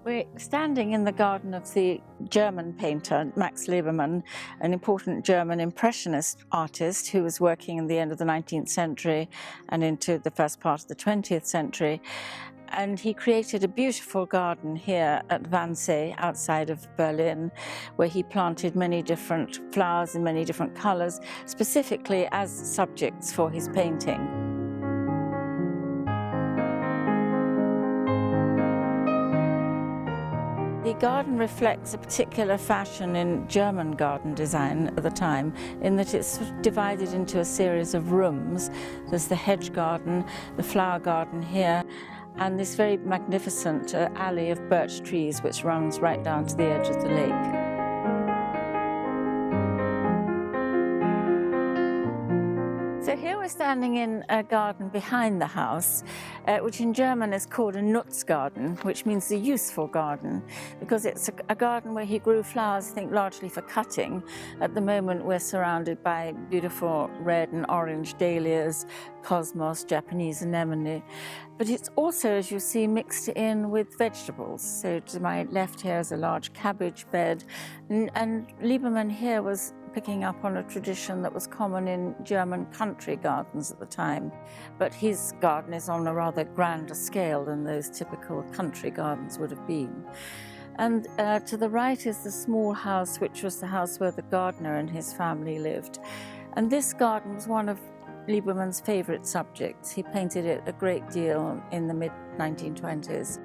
We're standing in the garden of the German painter Max Liebermann, an important German Impressionist artist who was working in the end of the 19th century and into the first part of the 20th century. And he created a beautiful garden here at Wannsee, outside of Berlin, where he planted many different flowers in many different colors, specifically as subjects for his painting. The garden reflects a particular fashion in German garden design at the time, in that it's sort of divided into a series of rooms. There's the hedge garden, the flower garden here, and this very magnificent alley of birch trees which runs right down to the edge of the lake. So here we're standing in a garden behind the house, which in German is called a Nutzgarten, which means the useful garden, because it's a garden where he grew flowers, I think, largely for cutting. At the moment we're surrounded by beautiful red and orange dahlias, cosmos, Japanese anemone, but it's also, as you see, mixed in with vegetables. So to my left here is a large cabbage bed, and Liebermann here was picking up on a tradition that was common in German country gardens at the time. But his garden is on a rather grander scale than those typical country gardens would have been. And to the right is the small house, which was the house where the gardener and his family lived. And this garden was one of Liebermann's favorite subjects. He painted it a great deal in the mid-1920s.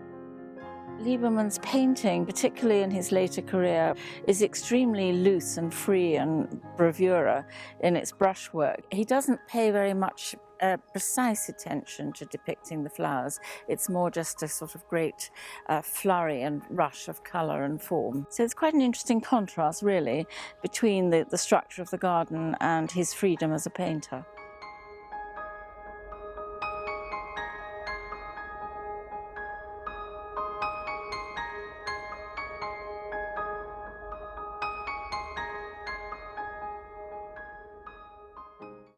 Liebermann's painting, particularly in his later career, is extremely loose and free and bravura in its brushwork. He doesn't pay very much precise attention to depicting the flowers. It's more just a sort of great flurry and rush of colour and form. So it's quite an interesting contrast, really, between the structure of the garden and his freedom as a painter.